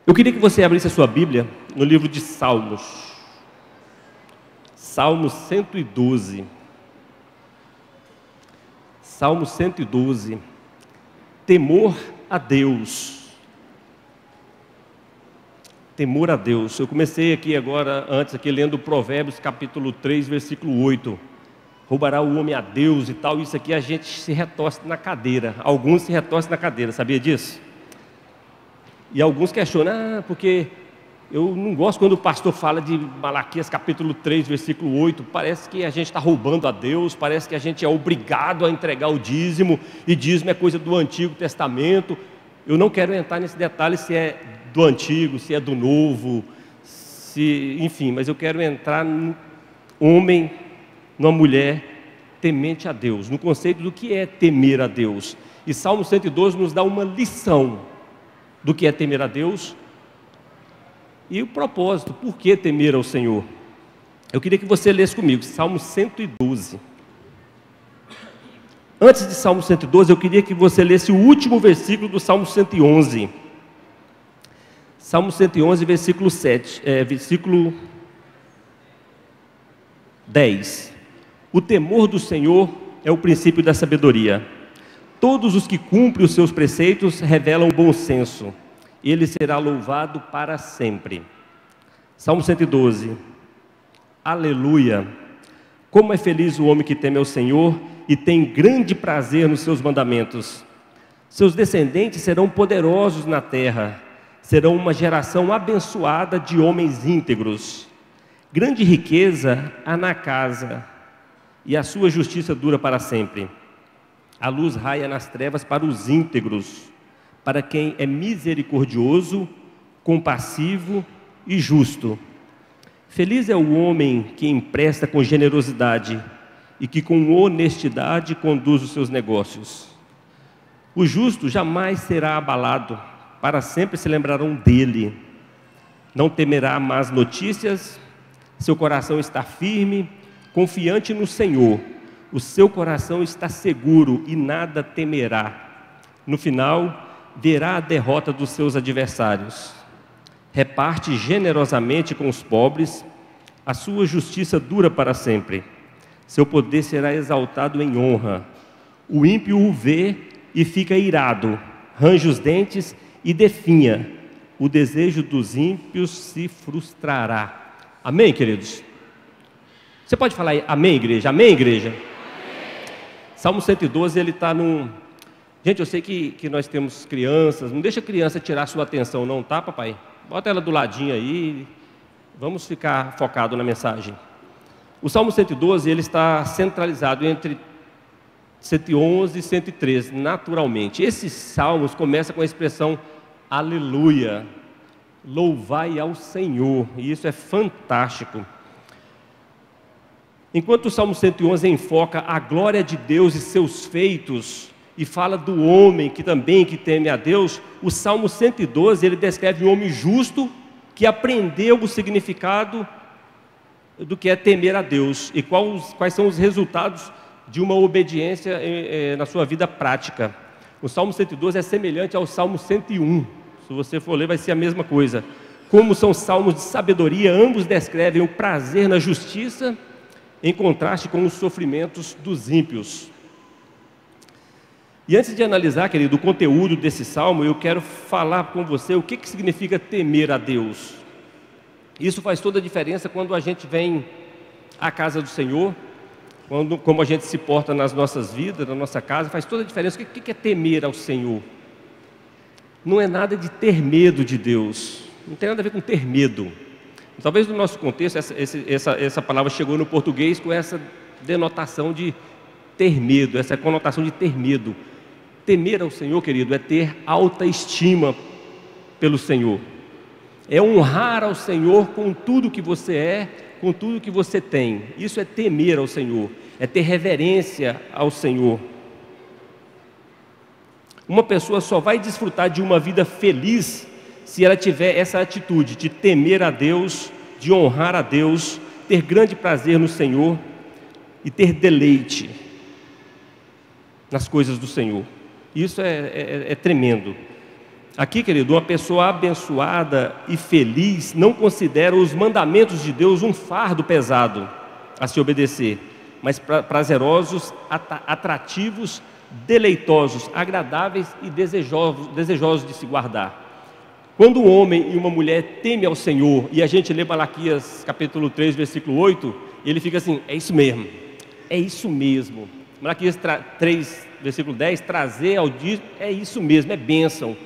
Eu queria que você abrisse a sua Bíblia no livro de Salmos. Salmo 112. Salmo 112. Temor a Deus. Temor a Deus. Eu comecei aqui agora, antes aqui, lendo Provérbios capítulo 3, versículo 8. Roubará o homem a Deus e tal. Isso aqui a gente se retorce na cadeira. Alguns se retorcem na cadeira, sabia disso? E alguns questionam, porque eu não gosto quando o pastor fala de Malaquias capítulo 3, versículo 8, parece que a gente está roubando a Deus, parece que a gente é obrigado a entregar o dízimo, e dízimo é coisa do Antigo Testamento. Eu não quero entrar nesse detalhe se é do Antigo, se é do Novo, enfim, mas eu quero entrar no homem, numa mulher temente a Deus, no conceito do que é temer a Deus. E Salmo 112 nos dá uma lição do que é temer a Deus e o propósito, por que temer ao Senhor. Eu queria que você lesse comigo, Salmo 112. Antes de Salmo 112, eu queria que você lesse o último versículo do Salmo 111. Salmo 111, versículo 7, versículo 10. O temor do Senhor é o princípio da sabedoria. Todos os que cumprem os seus preceitos revelam bom senso. Ele será louvado para sempre. Salmo 112. Aleluia! Como é feliz o homem que teme ao Senhor e tem grande prazer nos seus mandamentos. Seus descendentes serão poderosos na terra. Serão uma geração abençoada de homens íntegros. Grande riqueza há na casa, e a sua justiça dura para sempre. A luz raia nas trevas para os íntegros, para quem é misericordioso, compassivo e justo. Feliz é o homem que empresta com generosidade e que com honestidade conduz os seus negócios. O justo jamais será abalado, para sempre se lembrarão dele. Não temerá más notícias, seu coração está firme, confiante no Senhor. O seu coração está seguro e nada temerá. No final, verá a derrota dos seus adversários. Reparte generosamente com os pobres, a sua justiça dura para sempre. Seu poder será exaltado em honra. O ímpio o vê e fica irado, range os dentes e definha. O desejo dos ímpios se frustrará. Amém, queridos? Você pode falar aí, amém, igreja? Amém, igreja? Salmo 112, ele está num... Gente, eu sei que nós temos crianças, não deixa a criança tirar sua atenção não, tá, papai? Bota ela do ladinho aí, vamos ficar focado na mensagem. O Salmo 112, ele está centralizado entre 111 e 113, naturalmente. Esses salmos começam com a expressão, aleluia, louvai ao Senhor, e isso é fantástico. Enquanto o Salmo 111 enfoca a glória de Deus e seus feitos, e fala do homem que teme a Deus, o Salmo 112, ele descreve um homem justo, que aprendeu o significado do que é temer a Deus, e quais são os resultados de uma obediência na sua vida prática. O Salmo 112 é semelhante ao Salmo 101, se você for ler vai ser a mesma coisa. Como são salmos de sabedoria, ambos descrevem o prazer na justiça, em contraste com os sofrimentos dos ímpios. E antes de analisar, querido, o conteúdo desse salmo, eu quero falar com você o que significa temer a Deus. Isso faz toda a diferença quando a gente vem à casa do Senhor, como a gente se porta nas nossas vidas, na nossa casa, faz toda a diferença. O que é temer ao Senhor? Não é nada de ter medo de Deus, não tem nada a ver com ter medo. Talvez no nosso contexto, essa palavra chegou no português com essa denotação de ter medo, essa conotação de ter medo. Temer ao Senhor, querido, é ter alta estima pelo Senhor. É honrar ao Senhor com tudo que você é, com tudo que você tem. Isso é temer ao Senhor, é ter reverência ao Senhor. Uma pessoa só vai desfrutar de uma vida feliz se ela tiver essa atitude de temer a Deus, de honrar a Deus, ter grande prazer no Senhor e ter deleite nas coisas do Senhor. Isso é tremendo. Aqui, querido, uma pessoa abençoada e feliz não considera os mandamentos de Deus um fardo pesado a se obedecer, mas prazerosos, atrativos, deleitosos, agradáveis e desejosos de se guardar. Quando um homem e uma mulher temem ao Senhor, e a gente lê Malaquias capítulo 3, versículo 8, ele fica assim: é isso mesmo, é isso mesmo. Malaquias 3, versículo 10, trazer ao dia, é isso mesmo, é bênção.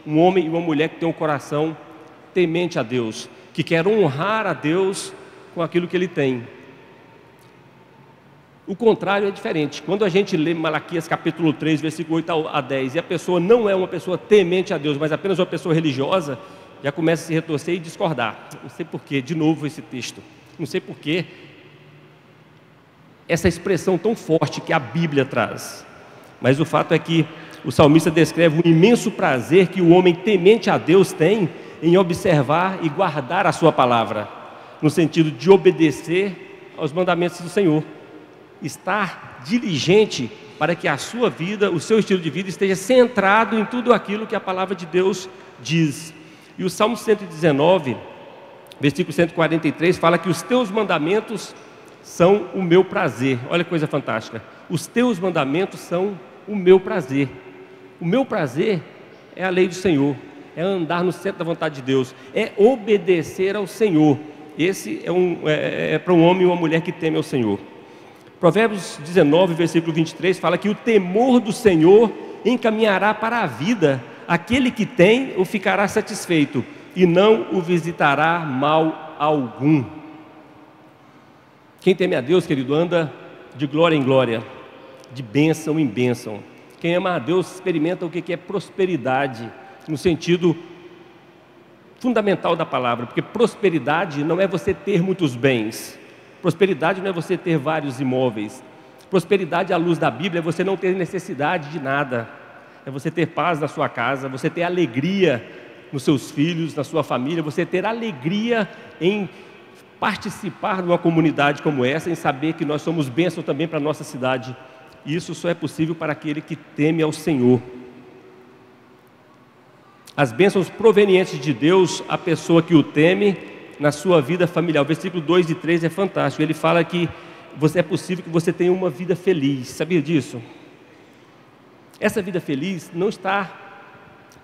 Um homem e uma mulher que tem um coração temente a Deus, que quer honrar a Deus com aquilo que ele tem. O contrário é diferente. Quando a gente lê Malaquias capítulo 3, versículo 8 a 10, e a pessoa não é uma pessoa temente a Deus, mas apenas uma pessoa religiosa, já começa a se retorcer e discordar. Não sei porquê, de novo esse texto. Não sei porquê essa expressão tão forte que a Bíblia traz. Mas o fato é que o salmista descreve o imenso prazer que o homem temente a Deus tem em observar e guardar a sua palavra, no sentido de obedecer aos mandamentos do Senhor. Estar diligente para que a sua vida, o seu estilo de vida esteja centrado em tudo aquilo que a palavra de Deus diz. E o Salmo 119, versículo 143, fala que os teus mandamentos são o meu prazer. Olha que coisa fantástica. Os teus mandamentos são o meu prazer. O meu prazer é a lei do Senhor, é andar no centro da vontade de Deus, é obedecer ao Senhor. Esse é para um homem e uma mulher que temem ao Senhor. Provérbios 19, versículo 23, fala que o temor do Senhor encaminhará para a vida, aquele que tem o ficará satisfeito, e não o visitará mal algum. Quem teme a Deus, querido, anda de glória em glória, de bênção em bênção. Quem ama a Deus experimenta o que é prosperidade, no sentido fundamental da palavra, porque prosperidade não é você ter muitos bens. Prosperidade não é você ter vários imóveis. Prosperidade à luz da Bíblia é você não ter necessidade de nada. É você ter paz na sua casa, você ter alegria nos seus filhos, na sua família, você ter alegria em participar de uma comunidade como essa, em saber que nós somos bênção também para a nossa cidade. E isso só é possível para aquele que teme ao Senhor. As bênçãos provenientes de Deus, a pessoa que o teme, na sua vida familiar. O versículo 2 e 3 é fantástico. Ele fala que é possível que você tenha uma vida feliz. Sabia disso? Essa vida feliz não está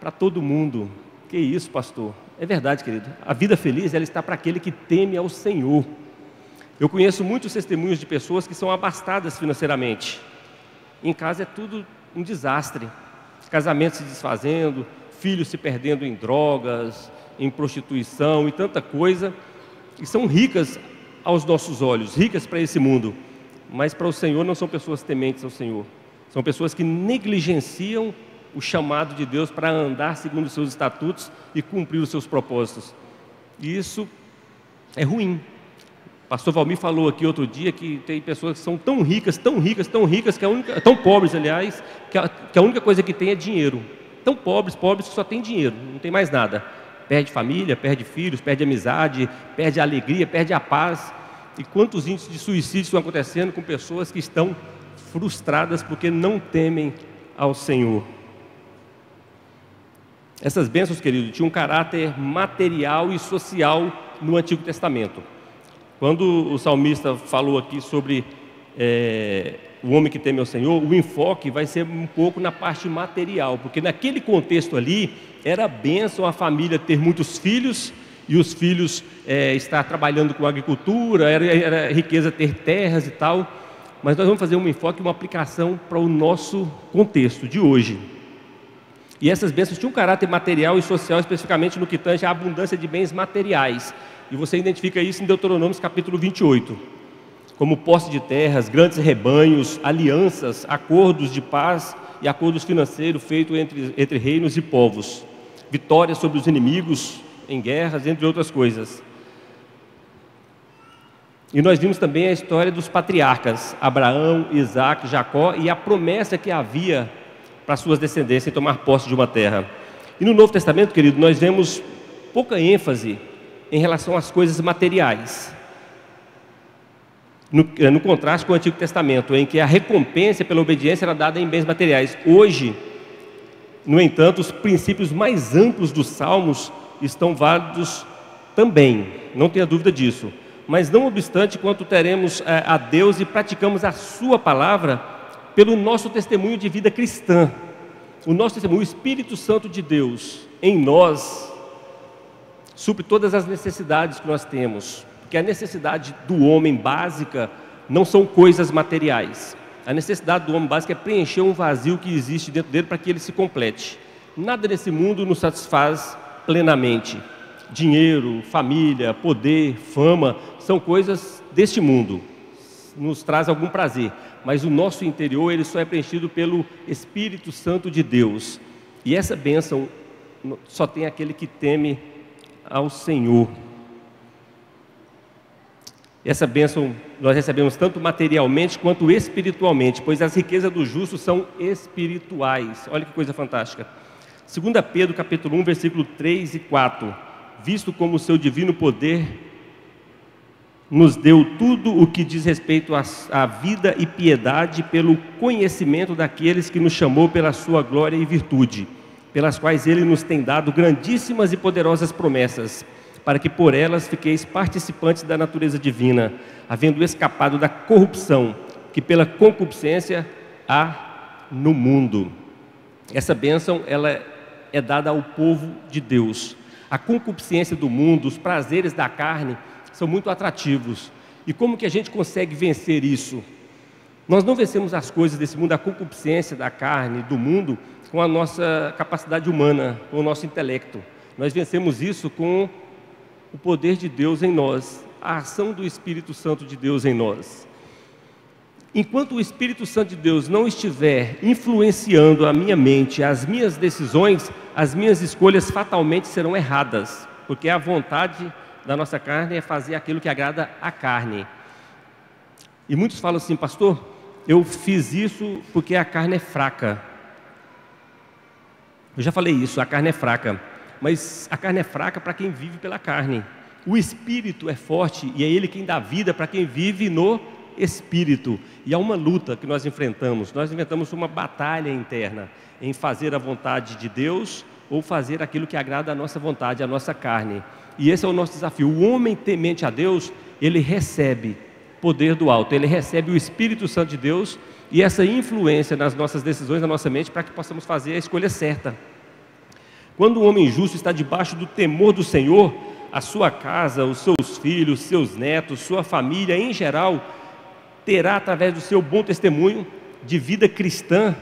para todo mundo. Que isso, pastor? É verdade, querido. A vida feliz, ela está para aquele que teme ao Senhor. Eu conheço muitos testemunhos de pessoas que são abastadas financeiramente. Em casa é tudo um desastre. Casamentos se desfazendo, filhos se perdendo em drogas, em prostituição e tanta coisa, e são ricas aos nossos olhos, ricas para esse mundo, mas para o Senhor não são pessoas tementes ao Senhor, são pessoas que negligenciam o chamado de Deus para andar segundo os seus estatutos e cumprir os seus propósitos, e isso é ruim. O pastor Valmir falou aqui outro dia que tem pessoas que são tão ricas, tão ricas, tão ricas, tão pobres, aliás, que a única coisa que tem é dinheiro, tão pobres que só tem dinheiro, não tem mais nada. Perde família, perde filhos, perde amizade, perde a alegria, perde a paz. E quantos índices de suicídio estão acontecendo com pessoas que estão frustradas porque não temem ao Senhor. Essas bênçãos, querido, tinham um caráter material e social no Antigo Testamento. Quando o salmista falou aqui sobre o homem que teme ao Senhor, o enfoque vai ser um pouco na parte material, porque naquele contexto ali, era bênção a família ter muitos filhos, e os filhos estar trabalhando com agricultura, era riqueza ter terras e tal, mas nós vamos fazer um enfoque, uma aplicação para o nosso contexto de hoje. E essas bênçãos tinham um caráter material e social, especificamente no que tange à abundância de bens materiais, e você identifica isso em Deuteronômio capítulo 28, como posse de terras, grandes rebanhos, alianças, acordos de paz e acordos financeiros feitos entre reinos e povos, vitórias sobre os inimigos em guerras, entre outras coisas. E nós vimos também a história dos patriarcas, Abraão, Isaac, Jacó, e a promessa que havia para suas descendências em tomar posse de uma terra. E no Novo Testamento, querido, nós vemos pouca ênfase em relação às coisas materiais, no contraste com o Antigo Testamento, em que a recompensa pela obediência era dada em bens materiais. Hoje, No entanto, os princípios mais amplos dos Salmos estão válidos também, não tenha dúvida disso. Mas não obstante, quanto teremos a Deus e praticamos a sua palavra pelo nosso testemunho de vida cristã, o nosso testemunho, o Espírito Santo de Deus em nós, supre todas as necessidades que nós temos, porque a necessidade do homem básica não são coisas materiais. A necessidade do homem básica é preencher um vazio que existe dentro dele para que ele se complete. Nada nesse mundo nos satisfaz plenamente. Dinheiro, família, poder, fama, são coisas deste mundo, nos traz algum prazer, mas o nosso interior ele só é preenchido pelo Espírito Santo de Deus, e essa bênção só tem aquele que teme ao Senhor. Essa bênção nós recebemos tanto materialmente quanto espiritualmente, pois as riquezas do justo são espirituais. Olha que coisa fantástica. 2 Pedro capítulo 1, versículo 3 e 4. Visto como o seu divino poder nos deu tudo o que diz respeito à vida e piedade pelo conhecimento daqueles que nos chamou pela sua glória e virtude, pelas quais ele nos tem dado grandíssimas e poderosas promessas, para que por elas fiqueis participantes da natureza divina, havendo escapado da corrupção que pela concupiscência há no mundo. Essa bênção ela é dada ao povo de Deus. A concupiscência do mundo, os prazeres da carne são muito atrativos. E como que a gente consegue vencer isso? Nós não vencemos as coisas desse mundo, a concupiscência da carne, do mundo, com a nossa capacidade humana, com o nosso intelecto. Nós vencemos isso com o poder de Deus em nós, a ação do Espírito Santo de Deus em nós. Enquanto o Espírito Santo de Deus não estiver influenciando a minha mente, as minhas decisões, as minhas escolhas fatalmente serão erradas, porque a vontade da nossa carne é fazer aquilo que agrada a carne. E muitos falam assim: pastor, eu fiz isso porque a carne é fraca. Eu já falei isso, a carne é fraca, mas a carne é fraca para quem vive pela carne. O Espírito é forte e é Ele quem dá vida para quem vive no Espírito. E há uma luta que nós enfrentamos uma batalha interna em fazer a vontade de Deus ou fazer aquilo que agrada a nossa vontade, a nossa carne. E esse é o nosso desafio. O homem temente a Deus, ele recebe poder do alto, ele recebe o Espírito Santo de Deus e essa influência nas nossas decisões, na nossa mente, para que possamos fazer a escolha certa. Quando o homem justo está debaixo do temor do Senhor, a sua casa, os seus filhos, seus netos, sua família em geral, terá através do seu bom testemunho de vida cristã,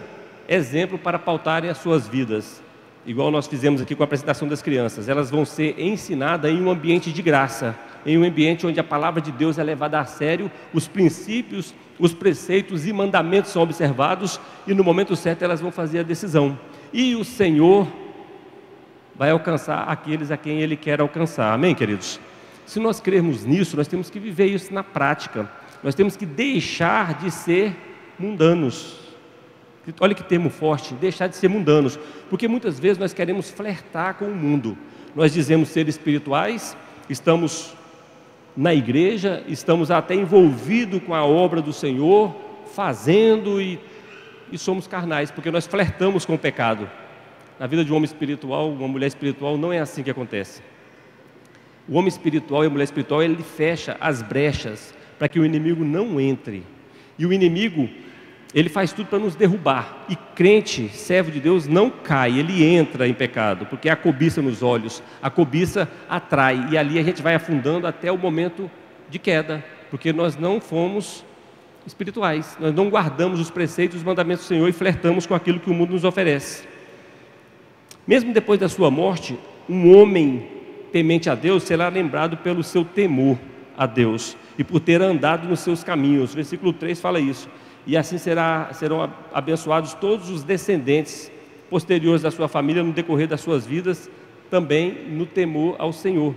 exemplo para pautarem as suas vidas. Igual nós fizemos aqui com a apresentação das crianças, elas vão ser ensinadas em um ambiente de graça, em um ambiente onde a palavra de Deus é levada a sério, os princípios, os preceitos e mandamentos são observados e no momento certo elas vão fazer a decisão. E o Senhor vai alcançar aqueles a quem Ele quer alcançar. Amém, queridos? Se nós crermos nisso, nós temos que viver isso na prática. Nós temos que deixar de ser mundanos. Olha que termo forte, deixar de ser mundanos. Porque muitas vezes nós queremos flertar com o mundo. Nós dizemos ser espirituais, estamos na igreja, estamos até envolvidos com a obra do Senhor, fazendo e somos carnais, porque nós flertamos com o pecado. Na vida de um homem espiritual, uma mulher espiritual, não é assim que acontece. O homem espiritual e a mulher espiritual, ele fecha as brechas para que o inimigo não entre. E o inimigo, ele faz tudo para nos derrubar. E crente, servo de Deus, não cai, ele entra em pecado, porque há cobiça nos olhos, a cobiça atrai, e ali a gente vai afundando até o momento de queda, porque nós não fomos espirituais, nós não guardamos os preceitos e os mandamentos do Senhor e flertamos com aquilo que o mundo nos oferece. Mesmo depois da sua morte, um homem temente a Deus será lembrado pelo seu temor a Deus e por ter andado nos seus caminhos. Versículo 3 fala isso. E assim serão abençoados todos os descendentes posteriores da sua família no decorrer das suas vidas, também no temor ao Senhor.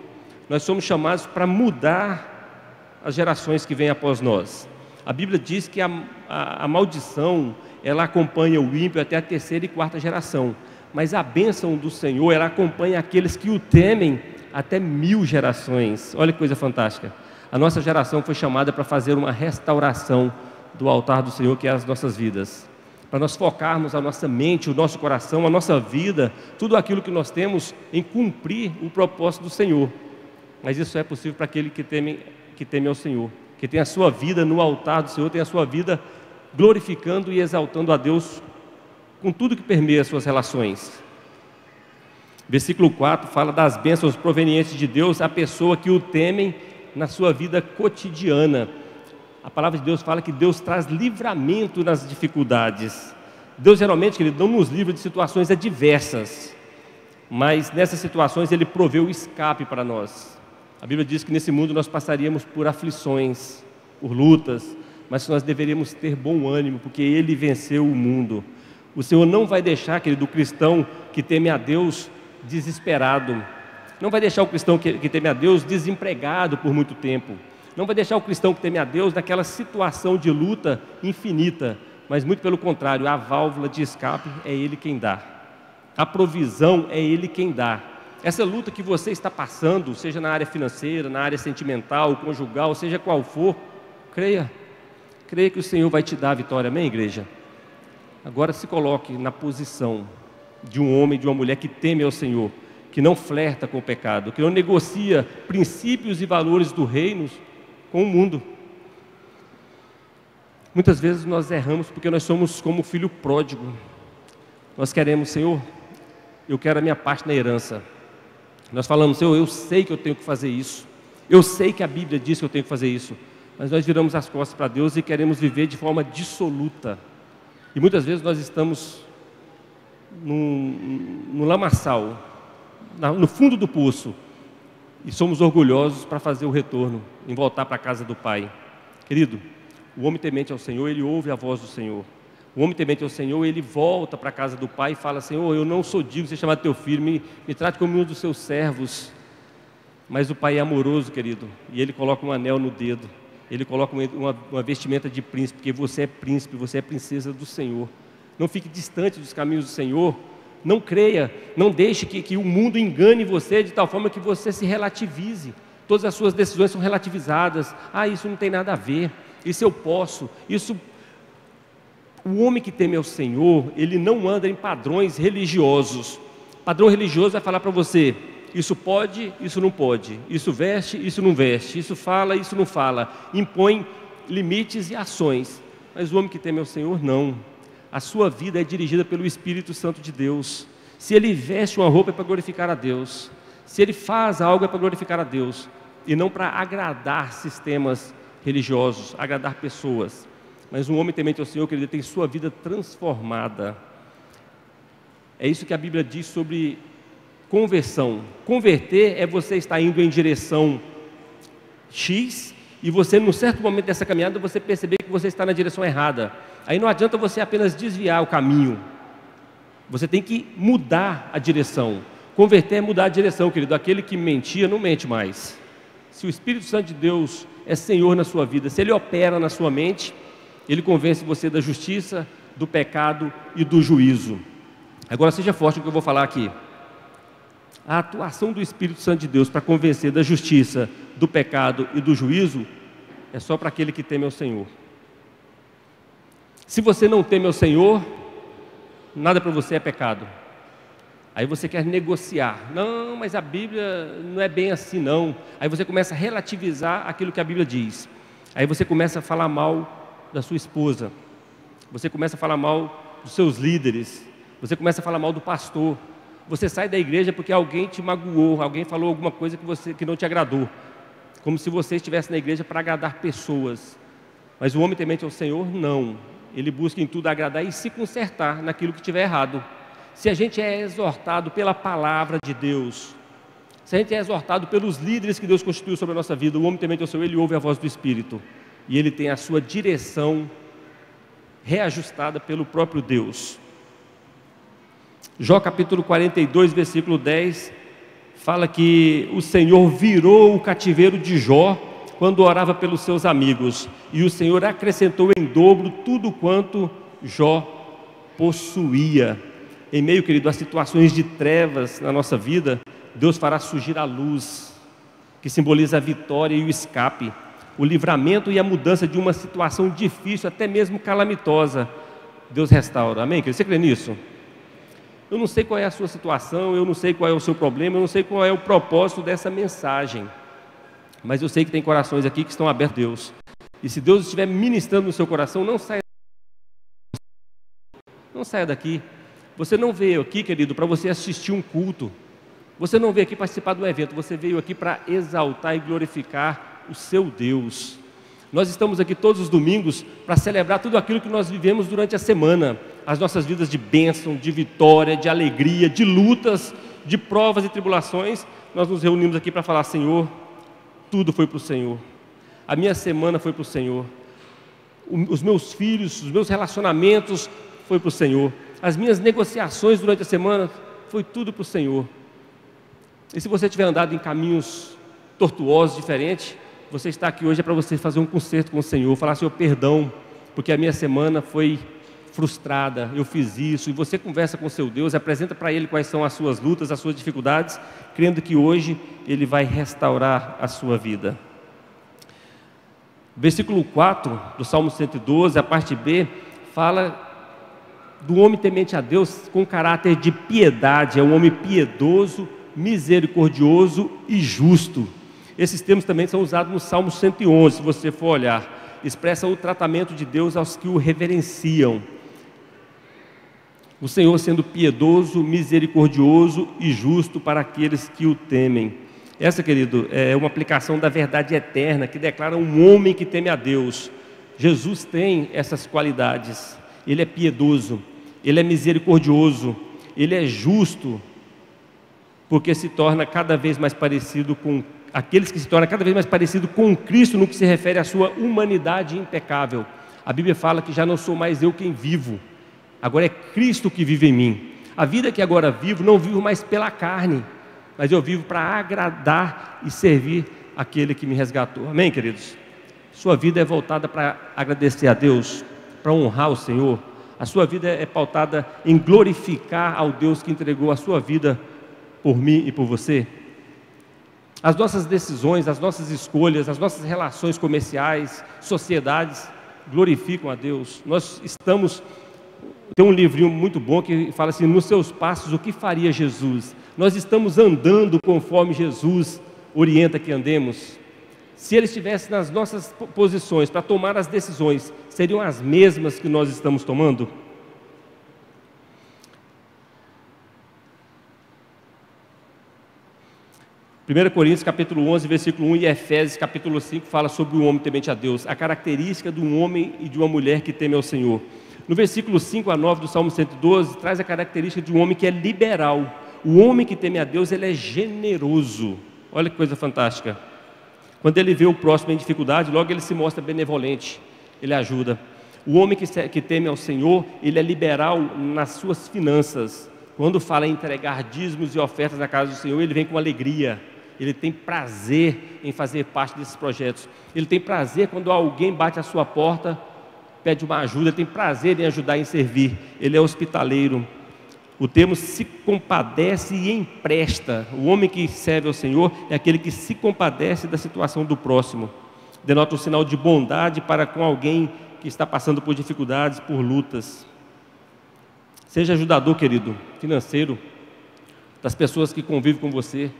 Nós somos chamados para mudar as gerações que vêm após nós. A Bíblia diz que a maldição, ela acompanha o ímpio até a terceira e quarta geração. Mas a bênção do Senhor, ela acompanha aqueles que o temem até 1000 gerações. Olha que coisa fantástica. A nossa geração foi chamada para fazer uma restauração do altar do Senhor, que é as nossas vidas. para nós focarmos a nossa mente, o nosso coração, a nossa vida, tudo aquilo que nós temos em cumprir o propósito do Senhor. Mas isso é possível para aquele que teme ao Senhor, que tem a sua vida no altar do Senhor, tem a sua vida glorificando e exaltando a Deus com tudo que permeia as suas relações. Versículo 4 fala das bênçãos provenientes de Deus à pessoa que o temem na sua vida cotidiana. A palavra de Deus fala que Deus traz livramento nas dificuldades. Deus geralmente, querido, não nos livra de situações adversas, mas nessas situações Ele proveu o escape para nós. A Bíblia diz que nesse mundo nós passaríamos por aflições, por lutas, mas nós deveríamos ter bom ânimo, porque Ele venceu o mundo. O Senhor não vai deixar, querido, o cristão que teme a Deus desesperado. Não vai deixar o cristão que teme a Deus desempregado por muito tempo. Não vai deixar o cristão que teme a Deus naquela situação de luta infinita, mas muito pelo contrário, a válvula de escape é Ele quem dá. A provisão é Ele quem dá. Essa luta que você está passando, seja na área financeira, na área sentimental, conjugal, seja qual for, creia que o Senhor vai te dar a vitória, amém, igreja? Agora se coloque na posição de um homem, de uma mulher que teme ao Senhor, que não flerta com o pecado, que não negocia princípios e valores do reino com o mundo. Muitas vezes nós erramos porque nós somos como o filho pródigo. Nós queremos, Senhor, eu quero a minha parte na herança. Nós falamos, Senhor, eu sei que eu tenho que fazer isso. Eu sei que a Bíblia diz que eu tenho que fazer isso. Mas nós viramos as costas para Deus e queremos viver de forma dissoluta. E muitas vezes nós estamos no lamaçal, no fundo do poço, e somos orgulhosos para fazer o retorno, em voltar para a casa do Pai. Querido, o homem temente ao Senhor, ele ouve a voz do Senhor. O homem temente ao Senhor, ele volta para a casa do Pai e fala, Senhor, eu não sou digno de ser chamado teu filho, me trate como um dos seus servos. Mas o Pai é amoroso, querido, e Ele coloca um anel no dedo, Ele coloca uma vestimenta de príncipe, porque você é príncipe, você é princesa do Senhor. Não fique distante dos caminhos do Senhor. Não creia, não deixe que o mundo engane você de tal forma que você se relativize. Todas as suas decisões são relativizadas. Isso não tem nada a ver, isso eu posso, isso... O homem que teme ao Senhor, ele não anda em padrões religiosos. Padrão religioso vai falar para você, isso pode, isso não pode, isso veste, isso não veste, isso fala, isso não fala. Impõe limites e ações. Mas o homem que teme ao Senhor, não. A sua vida é dirigida pelo Espírito Santo de Deus. Se ele veste uma roupa é para glorificar a Deus. Se ele faz algo é para glorificar a Deus. E não para agradar sistemas religiosos, agradar pessoas. Mas um homem temente ao Senhor, querido, tem sua vida transformada. É isso que a Bíblia diz sobre conversão. Converter é você estar indo em direção X e você, num certo momento dessa caminhada, você perceber que você está na direção errada. Aí não adianta você apenas desviar o caminho. Você tem que mudar a direção. Converter é mudar a direção, querido. Aquele que mentia não mente mais. Se o Espírito Santo de Deus é Senhor na sua vida, se Ele opera na sua mente, Ele convence você da justiça, do pecado e do juízo. Agora seja forte no que eu vou falar aqui. A atuação do Espírito Santo de Deus para convencer da justiça, do pecado e do juízo é só para aquele que teme ao Senhor. Se você não teme ao Senhor, nada para você é pecado. Aí você quer negociar. Não, mas a Bíblia não é bem assim não. Aí você começa a relativizar aquilo que a Bíblia diz. Aí você começa a falar mal da sua esposa. Você começa a falar mal dos seus líderes. Você começa a falar mal do pastor. Você sai da igreja porque alguém te magoou, alguém falou alguma coisa que não te agradou. Como se você estivesse na igreja para agradar pessoas. Mas o homem temente ao Senhor, não. Ele busca em tudo agradar e se consertar naquilo que estiver errado. Se a gente é exortado pela palavra de Deus, se a gente é exortado pelos líderes que Deus constituiu sobre a nossa vida, o homem temente ao Senhor, ele ouve a voz do Espírito. E ele tem a sua direção reajustada pelo próprio Deus. Jó capítulo 42, versículo 10, fala que o Senhor virou o cativeiro de Jó quando orava pelos seus amigos, e o Senhor acrescentou em dobro tudo quanto Jó possuía. Em meio, querido, a situações de trevas na nossa vida, Deus fará surgir a luz, que simboliza a vitória e o escape, o livramento e a mudança de uma situação difícil, até mesmo calamitosa. Deus restaura. Amém, querido? Você crê nisso? Eu não sei qual é a sua situação, eu não sei qual é o seu problema, eu não sei qual é o propósito dessa mensagem, mas eu sei que tem corações aqui que estão abertos a Deus. E se Deus estiver ministrando no seu coração, não saia daqui. Você não veio aqui, querido, para você assistir um culto. Você não veio aqui participar de um evento. Você veio aqui para exaltar e glorificar o seu Deus. Nós estamos aqui todos os domingos para celebrar tudo aquilo que nós vivemos durante a semana. As nossas vidas de bênção, de vitória, de alegria, de lutas, de provas e tribulações. Nós nos reunimos aqui para falar: Senhor, tudo foi para o Senhor. A minha semana foi para o Senhor. Os meus filhos, os meus relacionamentos foi para o Senhor. As minhas negociações durante a semana foi tudo para o Senhor. E se você tiver andado em caminhos tortuosos, diferentes, você está aqui hoje é para você fazer um concerto com o Senhor, falar: Senhor, perdão, porque a minha semana foi frustrada, eu fiz isso. E você conversa com o seu Deus, apresenta para Ele quais são as suas lutas, as suas dificuldades, crendo que hoje Ele vai restaurar a sua vida. Versículo 4 do Salmo 112, a parte B, fala do homem temente a Deus com caráter de piedade. É um homem piedoso, misericordioso e justo. Esses termos também são usados no Salmo 111, se você for olhar. Expressa o tratamento de Deus aos que o reverenciam. O Senhor sendo piedoso, misericordioso e justo para aqueles que o temem. Essa, querido, é uma aplicação da verdade eterna que declara um homem que teme a Deus. Jesus tem essas qualidades. Ele é piedoso, Ele é misericordioso, Ele é justo, porque se torna cada vez mais parecido com aqueles que se tornam cada vez mais parecido com Cristo no que se refere à sua humanidade impecável. A Bíblia fala que já não sou mais eu quem vivo, agora é Cristo que vive em mim. A vida que agora vivo, não vivo mais pela carne, mas eu vivo para agradar e servir aquele que me resgatou. Amém, queridos? Sua vida é voltada para agradecer a Deus, para honrar o Senhor. A sua vida é pautada em glorificar ao Deus que entregou a sua vida por mim e por você. As nossas decisões, as nossas escolhas, as nossas relações comerciais, sociedades, glorificam a Deus. Tem um livrinho muito bom que fala assim: nos seus passos, o que faria Jesus? Nós estamos andando conforme Jesus orienta que andemos. Se Ele estivesse nas nossas posições para tomar as decisões, seriam as mesmas que nós estamos tomando? Primeira Coríntios capítulo 11, versículo 1 e Efésios capítulo 5 fala sobre o homem temente a Deus, a característica de um homem e de uma mulher que teme ao Senhor. No versículo 5 a 9 do Salmo 112, traz a característica de um homem que é liberal. O homem que teme a Deus, ele é generoso. Olha que coisa fantástica. Quando ele vê o próximo em dificuldade, logo ele se mostra benevolente, ele ajuda. O homem que teme ao Senhor, ele é liberal nas suas finanças. Quando fala em entregar dízimos e ofertas na casa do Senhor, ele vem com alegria. Ele tem prazer em fazer parte desses projetos. Ele tem prazer quando alguém bate à sua porta, pede uma ajuda, ele tem prazer em ajudar, em servir. Ele é hospitaleiro. O termo se compadece e empresta. O homem que serve ao Senhor é aquele que se compadece da situação do próximo. Denota um sinal de bondade para com alguém que está passando por dificuldades, por lutas. Seja ajudador, querido, financeiro, das pessoas que convivem com você,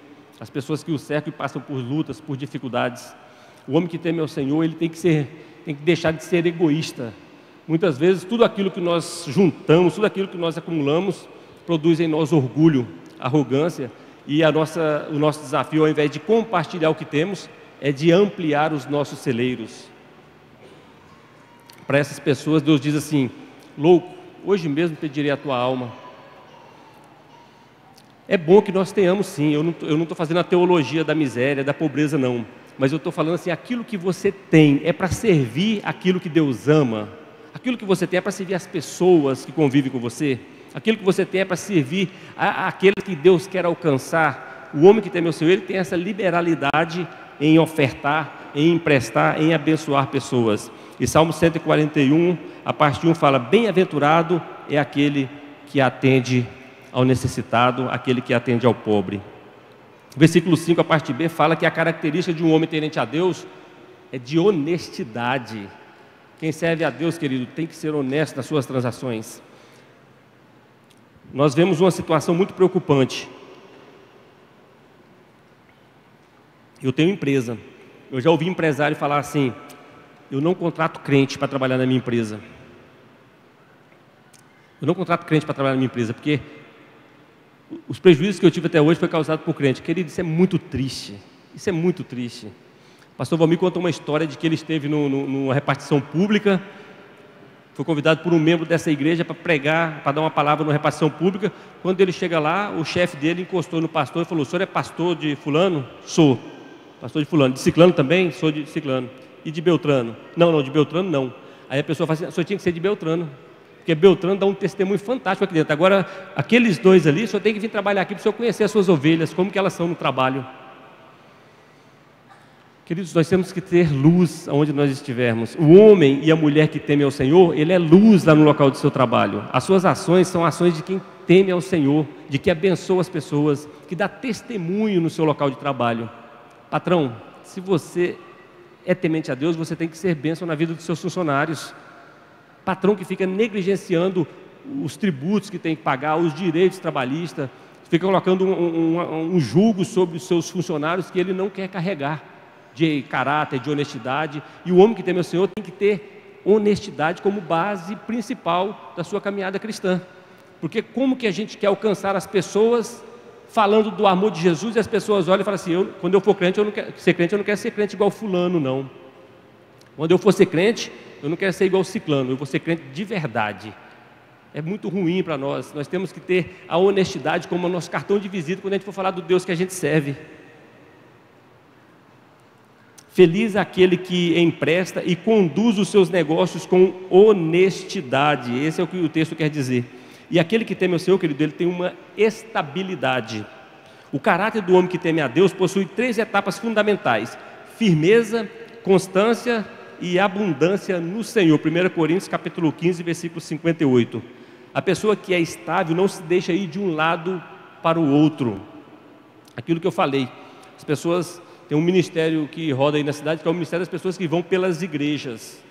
as pessoas que o cercam e passam por lutas, por dificuldades. O homem que teme ao Senhor, ele tem que deixar de ser egoísta. Muitas vezes, tudo aquilo que nós juntamos, tudo aquilo que nós acumulamos, produz em nós orgulho, arrogância, e o nosso desafio, ao invés de compartilhar o que temos, é de ampliar os nossos celeiros. Para essas pessoas, Deus diz assim: louco, hoje mesmo pedirei a tua alma. É bom que nós tenhamos, sim. Eu não estou fazendo a teologia da miséria, da pobreza, não. Mas eu estou falando assim: aquilo que você tem é para servir aquilo que Deus ama. Aquilo que você tem é para servir as pessoas que convivem com você. Aquilo que você tem é para servir aqueles que Deus quer alcançar. O homem que teme ao Senhor, ele tem essa liberalidade em ofertar, em emprestar, em abençoar pessoas. E Salmo 141, a parte 1 fala: bem-aventurado é aquele que atende ao necessitado, aquele que atende ao pobre. Versículo 5, a parte B, fala que a característica de um homem temente a Deus é de honestidade. Quem serve a Deus, querido, tem que ser honesto nas suas transações. Nós vemos uma situação muito preocupante. Eu tenho empresa. Eu já ouvi empresário falar assim: eu não contrato crente para trabalhar na minha empresa. Eu não contrato crente para trabalhar na minha empresa, porque os prejuízos que eu tive até hoje foi causado por crente. Querido, isso é muito triste. Isso é muito triste. O pastor Valmir conta uma história de que ele esteve numa repartição pública, foi convidado por um membro dessa igreja para pregar, para dar uma palavra numa repartição pública. Quando ele chega lá, o chefe dele encostou no pastor e falou: o senhor é pastor de fulano? Sou. Pastor de fulano. De ciclano também? Sou de ciclano. E de Beltrano? Não, de Beltrano não. Aí a pessoa fala assim: o senhor tinha que ser de Beltrano, porque Beltrano dá um testemunho fantástico aqui dentro. Agora, aqueles dois ali, o senhor tem que vir trabalhar aqui para o senhor conhecer as suas ovelhas, como que elas são no trabalho. Queridos, nós temos que ter luz aonde nós estivermos. O homem e a mulher que temem ao Senhor, ele é luz lá no local do seu trabalho. As suas ações são ações de quem teme ao Senhor, de que abençoa as pessoas, que dá testemunho no seu local de trabalho. Patrão, se você é temente a Deus, você tem que ser bênção na vida dos seus funcionários. Patrão que fica negligenciando os tributos que tem que pagar, os direitos trabalhistas, fica colocando um julgo sobre os seus funcionários que ele não quer carregar, de caráter, de honestidade. E o homem que teme ao Senhor tem que ter honestidade como base principal da sua caminhada cristã. Porque como que a gente quer alcançar as pessoas falando do amor de Jesus, e as pessoas olham e falam assim: quando eu for crente, eu não quero ser crente, eu não quero ser crente igual fulano, não. Quando eu for ser crente, eu não quero ser igual ciclano, eu vou ser crente de verdade. É muito ruim para nós. Nós temos que ter a honestidade como nosso cartão de visita quando a gente for falar do Deus que a gente serve. Feliz aquele que empresta e conduz os seus negócios com honestidade. Esse é o que o texto quer dizer. E aquele que teme ao Senhor, querido, ele tem uma estabilidade. O caráter do homem que teme a Deus possui 3 etapas fundamentais: firmeza, constância e abundância no Senhor. 1 Coríntios capítulo 15, versículo 58. A pessoa que é estável não se deixa ir de um lado para o outro. Aquilo que eu falei, as pessoas... Tem um ministério que roda aí na cidade, que é o ministério das pessoas que vão pelas igrejas.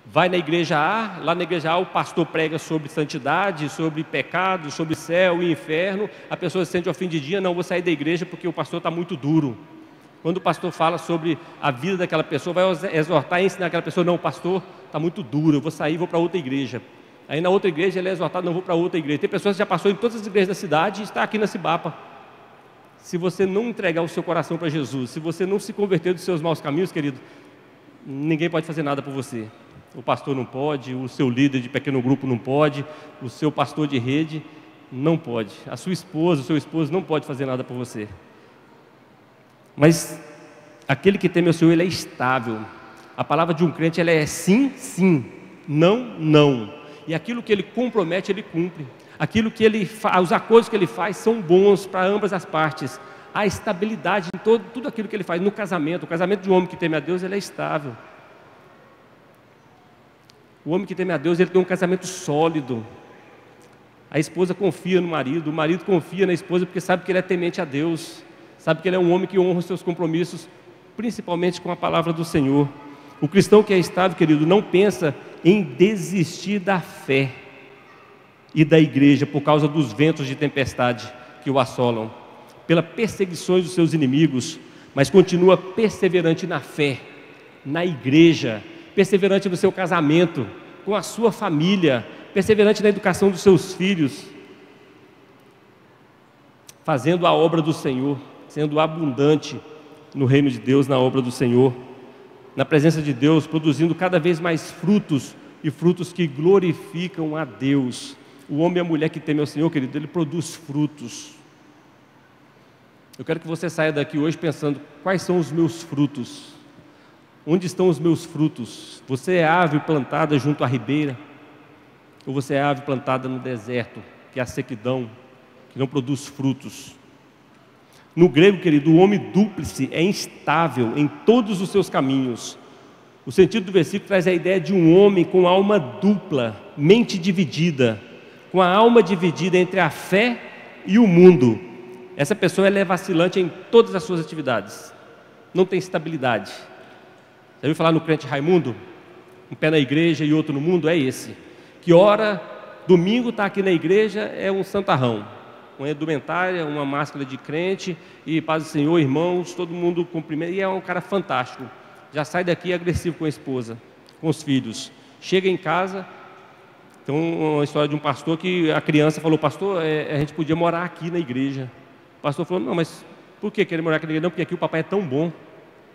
Vai na igreja A, lá na igreja A o pastor prega sobre santidade, sobre pecado, sobre céu e inferno. A pessoa se sente ofendidinha: não, vou sair da igreja porque o pastor está muito duro. Quando o pastor fala sobre a vida daquela pessoa, vai exortar e ensinar aquela pessoa: não, o pastor está muito duro, eu vou sair e vou para outra igreja. Aí na outra igreja ele é exortado: não, vou para outra igreja. Tem pessoas que já passou em todas as igrejas da cidade e está aqui na Cibapa. Se você não entregar o seu coração para Jesus, se você não se converter dos seus maus caminhos, querido, ninguém pode fazer nada por você. O pastor não pode, o seu líder de pequeno grupo não pode, o seu pastor de rede não pode, a sua esposa, o seu esposo não pode fazer nada por você. Mas aquele que teme ao Senhor, ele é estável. A palavra de um crente, ela é sim, sim, não, não. E aquilo que ele compromete, ele cumpre. Aquilo que ele faz, os acordos que ele faz são bons para ambas as partes. Há estabilidade em tudo aquilo que ele faz. No casamento, o casamento de um homem que teme a Deus, ele é estável. O homem que teme a Deus, ele tem um casamento sólido. A esposa confia no marido, o marido confia na esposa porque sabe que ele é temente a Deus, sabe que ele é um homem que honra os seus compromissos, principalmente com a palavra do Senhor. O cristão que é estável, querido, não pensa em desistir da fé e da igreja por causa dos ventos de tempestade que o assolam, pelas perseguições dos seus inimigos, mas continua perseverante na fé, na igreja, perseverante no seu casamento, com a sua família, perseverante na educação dos seus filhos, fazendo a obra do Senhor, sendo abundante no reino de Deus, na obra do Senhor, na presença de Deus, produzindo cada vez mais frutos, e frutos que glorificam a Deus. O homem e a mulher que teme ao Senhor, querido, ele produz frutos. Eu quero que você saia daqui hoje pensando: quais são os meus frutos? Onde estão os meus frutos? Você é árvore plantada junto à ribeira? Ou você é árvore plantada no deserto, que é a sequidão, que não produz frutos? No grego, querido, o homem dúplice é instável em todos os seus caminhos. O sentido do versículo traz a ideia de um homem com alma dupla, mente dividida, com a alma dividida entre a fé e o mundo. Essa pessoa ela é vacilante em todas as suas atividades, não tem estabilidade. Já ouviu falar no crente Raimundo? um pé na igreja e outro no mundo, é esse. Que ora, domingo está aqui na igreja, é um santarrão, uma indumentária, uma máscara de crente, e paz do Senhor, irmãos, todo mundo cumprimenta, e é um cara fantástico. Já sai daqui agressivo com a esposa, com os filhos. Chega em casa, tem uma história de um pastor que a criança falou: pastor, a gente podia morar aqui na igreja. O pastor falou: não, mas por que querer morar aqui na igreja? Não, porque aqui o papai é tão bom.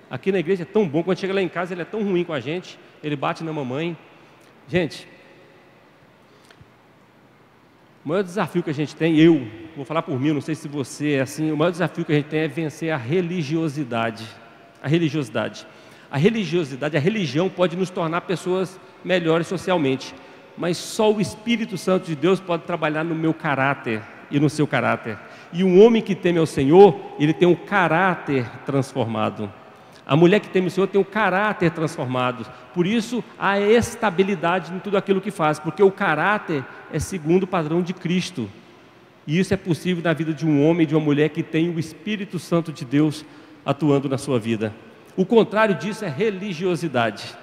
Aqui na igreja é tão bom, quando chega lá em casa ele é tão ruim com a gente, ele bate na mamãe. Gente, o maior desafio que a gente tem, eu vou falar por mim, não sei se você é assim, o maior desafio que a gente tem é vencer a religiosidade. A religiosidade. A religiosidade, a religião pode nos tornar pessoas melhores socialmente, mas só o Espírito Santo de Deus pode trabalhar no meu caráter e no seu caráter. E um homem que teme ao Senhor, ele tem um caráter transformado. A mulher que teme o Senhor tem um caráter transformado. Por isso, há estabilidade em tudo aquilo que faz, porque o caráter é segundo o padrão de Cristo. E isso é possível na vida de um homem e de uma mulher que tem o Espírito Santo de Deus atuando na sua vida. O contrário disso é religiosidade.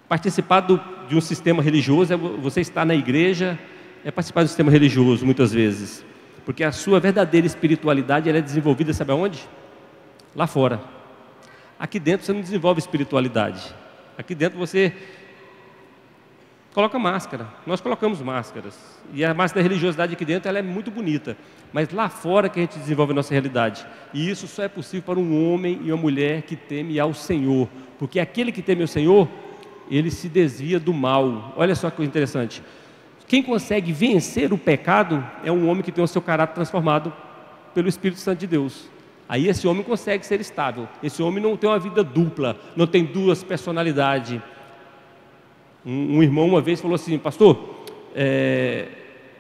Participar de um sistema religioso, você estar na igreja, é participar do sistema religioso, muitas vezes. Porque a sua verdadeira espiritualidade, ela é desenvolvida, sabe aonde? Lá fora. Aqui dentro você não desenvolve espiritualidade. Aqui dentro você coloca máscara. Nós colocamos máscaras. E a máscara da religiosidade aqui dentro, ela é muito bonita. Mas lá fora que a gente desenvolve a nossa realidade. E isso só é possível para um homem e uma mulher que teme ao Senhor. Porque aquele que teme ao Senhor, ele se desvia do mal. Olha só que coisa interessante. Quem consegue vencer o pecado é um homem que tem o seu caráter transformado pelo Espírito Santo de Deus. Aí esse homem consegue ser estável. Esse homem não tem uma vida dupla, não tem duas personalidades. Um irmão uma vez falou assim: pastor,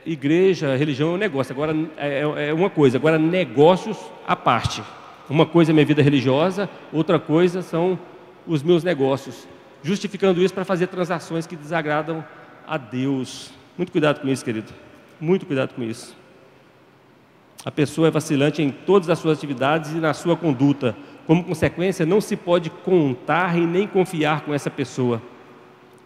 igreja, religião é um negócio, agora é uma coisa, agora negócios à parte. Uma coisa é minha vida religiosa, outra coisa são os meus negócios. Justificando isso para fazer transações que desagradam a Deus. Muito cuidado com isso, querido. Muito cuidado com isso. A pessoa é vacilante em todas as suas atividades e na sua conduta. Como consequência, não se pode contar e nem confiar com essa pessoa,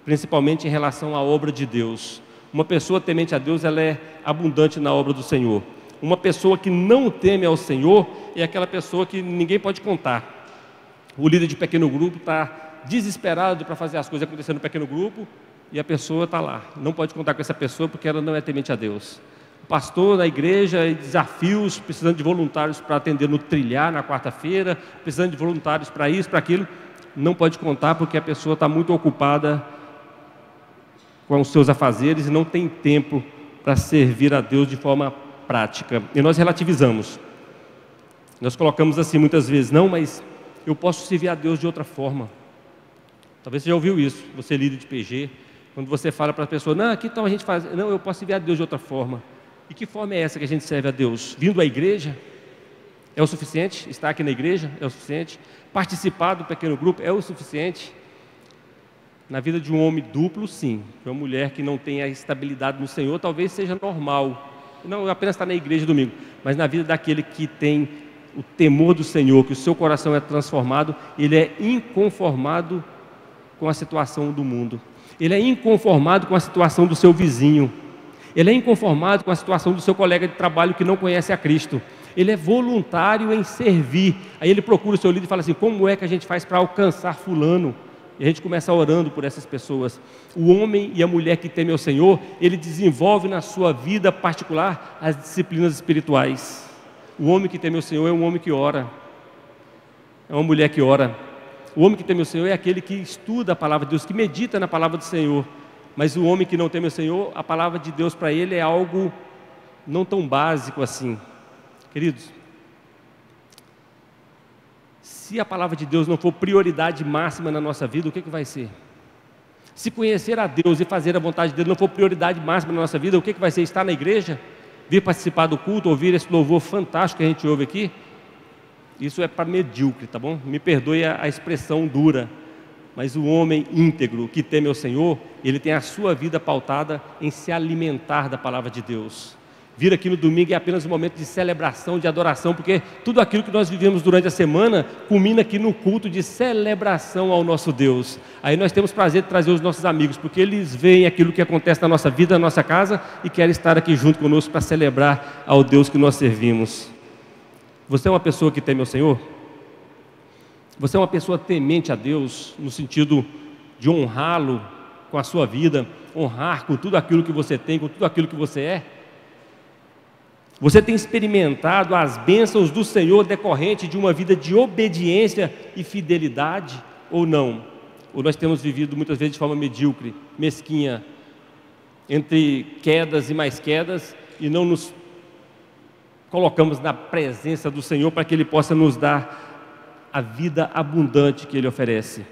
principalmente em relação à obra de Deus. Uma pessoa temente a Deus, ela é abundante na obra do Senhor. Uma pessoa que não teme ao Senhor é aquela pessoa que ninguém pode contar. O líder de pequeno grupo está desesperado para fazer as coisas acontecer no pequeno grupo e a pessoa está lá. Não pode contar com essa pessoa porque ela não é temente a Deus. Pastor na igreja, desafios, precisando de voluntários para atender no trilhar na quarta-feira, precisando de voluntários para isso, para aquilo, não pode contar porque a pessoa está muito ocupada com os seus afazeres e não tem tempo para servir a Deus de forma prática. E nós relativizamos. Nós colocamos assim muitas vezes: não, mas eu posso servir a Deus de outra forma. Talvez você já ouviu isso, você líder de PG, quando você fala para a pessoa: não, aqui então a gente faz, não, eu posso servir a Deus de outra forma. E que forma é essa que a gente serve a Deus? Vindo à igreja é o suficiente? Estar aqui na igreja é o suficiente? Participar do pequeno grupo é o suficiente? Na vida de um homem duplo, sim. De uma mulher que não tem a estabilidade no Senhor, talvez seja normal. Não apenas estar na igreja domingo, mas na vida daquele que tem o temor do Senhor, que o seu coração é transformado, ele é inconformado com a situação do mundo. Ele é inconformado com a situação do seu vizinho. Ele é inconformado com a situação do seu colega de trabalho que não conhece a Cristo. Ele é voluntário em servir. Aí ele procura o seu líder e fala assim: como é que a gente faz para alcançar fulano? E a gente começa orando por essas pessoas. O homem e a mulher que temem ao Senhor, ele desenvolve na sua vida particular as disciplinas espirituais. O homem que teme ao Senhor é um homem que ora. É uma mulher que ora. O homem que teme ao Senhor é aquele que estuda a palavra de Deus, que medita na palavra do Senhor. Mas o homem que não teme o Senhor, a palavra de Deus para ele é algo não tão básico assim. Queridos, se a palavra de Deus não for prioridade máxima na nossa vida, o que vai ser? Se conhecer a Deus e fazer a vontade dele não for prioridade máxima na nossa vida, o que vai ser? Estar na igreja, vir participar do culto, ouvir esse louvor fantástico que a gente ouve aqui? Isso é para medíocre, tá bom? Me perdoe a expressão dura. Mas o homem íntegro que teme ao Senhor, ele tem a sua vida pautada em se alimentar da palavra de Deus. vir aqui no domingo é apenas um momento de celebração, de adoração, porque tudo aquilo que nós vivemos durante a semana culmina aqui no culto de celebração ao nosso Deus. Aí nós temos prazer de trazer os nossos amigos, porque eles veem aquilo que acontece na nossa vida, na nossa casa, e querem estar aqui junto conosco para celebrar ao Deus que nós servimos. Você é uma pessoa que teme ao Senhor? Você é uma pessoa temente a Deus, no sentido de honrá-lo com a sua vida, honrar com tudo aquilo que você tem, com tudo aquilo que você é? Você tem experimentado as bênçãos do Senhor decorrente de uma vida de obediência e fidelidade ou não? Ou nós temos vivido muitas vezes de forma medíocre, mesquinha, entre quedas e mais quedas, e não nos colocamos na presença do Senhor para que Ele possa nos dar a vida abundante que Ele oferece?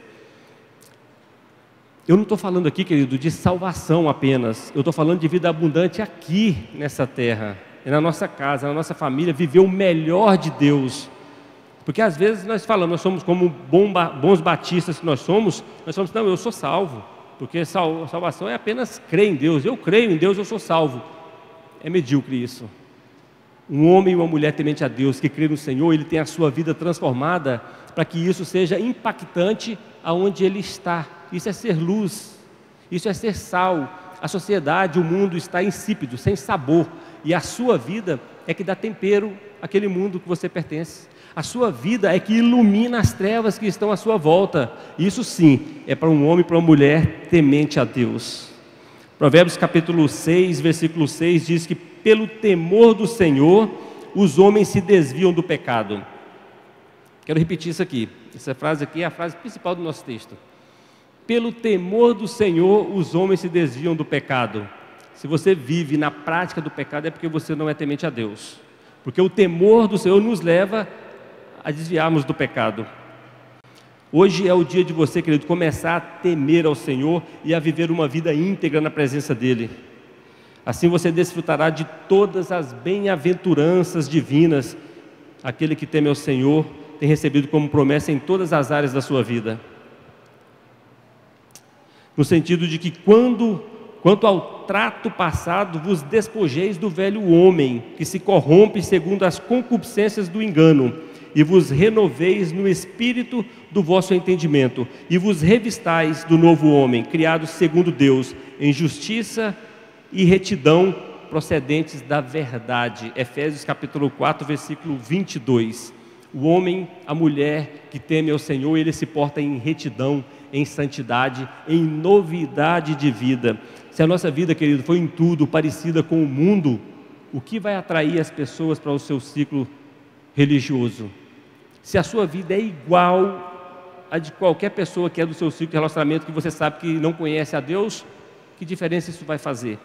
Eu não estou falando aqui, querido, de salvação apenas, eu estou falando de vida abundante aqui nessa terra, na nossa casa, na nossa família, viver o melhor de Deus. Porque às vezes nós falamos, nós somos como bons batistas que nós somos, não, eu sou salvo, porque salvação é apenas crer em Deus, eu creio em Deus, eu sou salvo. É medíocre isso. Um homem e uma mulher temente a Deus, que crê no Senhor, ele tem a sua vida transformada, para que isso seja impactante aonde ele está. Isso é ser luz, isso é ser sal. A sociedade, o mundo está insípido, sem sabor, e a sua vida é que dá tempero àquele mundo que você pertence. A sua vida é que ilumina as trevas que estão à sua volta. Isso sim, é para um homem e para uma mulher temente a Deus. Provérbios capítulo 6, versículo 6 diz que pelo temor do Senhor os homens se desviam do pecado. Quero repetir isso aqui. Essa frase aqui é a frase principal do nosso texto. Pelo temor do Senhor os homens se desviam do pecado. Se você vive na prática do pecado é porque você não é temente a Deus. Porque o temor do Senhor nos leva a desviarmos do pecado. Hoje é o dia de você, querido, começar a temer ao Senhor e a viver uma vida íntegra na presença dEle. Assim você desfrutará de todas as bem-aventuranças divinas. Aquele que teme ao Senhor tem recebido como promessa em todas as áreas da sua vida. No sentido de que quanto ao trato passado, vos despojeis do velho homem, que se corrompe segundo as concupiscências do engano, e vos renoveis no espírito do vosso entendimento, e vos revistais do novo homem, criado segundo Deus, em justiça e retidão procedentes da verdade. Efésios capítulo 4, versículo 22. O homem, a mulher que teme ao Senhor, ele se porta em retidão, em santidade, em novidade de vida. Se a nossa vida, querido, for em tudo parecida com o mundo, o que vai atrair as pessoas para o seu ciclo religioso? Se a sua vida é igual a de qualquer pessoa que é do seu ciclo de relacionamento, que você sabe que não conhece a Deus, que diferença isso vai fazer?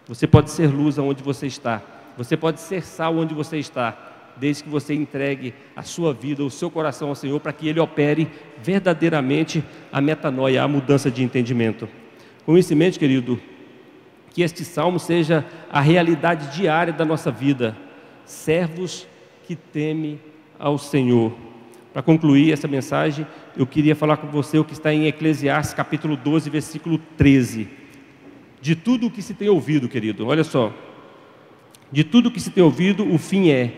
Você pode ser luz onde você está, você pode ser sal onde você está, desde que você entregue a sua vida, o seu coração ao Senhor, para que Ele opere verdadeiramente a metanoia, a mudança de entendimento. Com isso em mente, querido, que este salmo seja a realidade diária da nossa vida, servos que temem ao Senhor. Para concluir essa mensagem, eu queria falar com você o que está em Eclesiastes capítulo 12, versículo 13. De tudo o que se tem ouvido, querido, olha só, de tudo o que se tem ouvido, o fim é: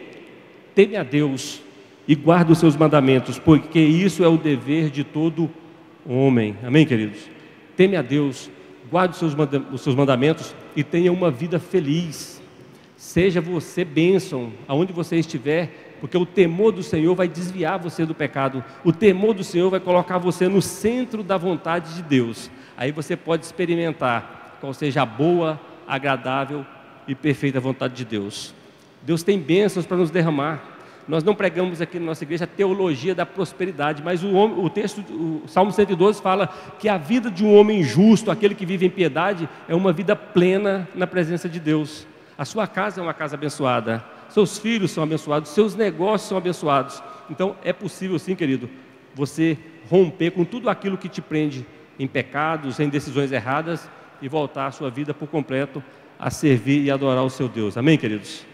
teme a Deus e guarda os seus mandamentos, porque isso é o dever de todo homem. Amém, queridos? Teme a Deus, guarde os seus mandamentos e tenha uma vida feliz. Seja você bênção aonde você estiver, porque o temor do Senhor vai desviar você do pecado. O temor do Senhor vai colocar você no centro da vontade de Deus. Aí você pode experimentar qual seja a boa, agradável e perfeita vontade de Deus. Deus tem bênçãos para nos derramar. Nós não pregamos aqui na nossa igreja a teologia da prosperidade, mas o texto, o Salmo 112 fala que a vida de um homem justo, aquele que vive em piedade, é uma vida plena na presença de Deus. A sua casa é uma casa abençoada, seus filhos são abençoados, seus negócios são abençoados. Então é possível sim, querido, você romper com tudo aquilo que te prende em pecados, em decisões erradas, e voltar a sua vida por completo a servir e adorar o seu Deus. Amém, queridos?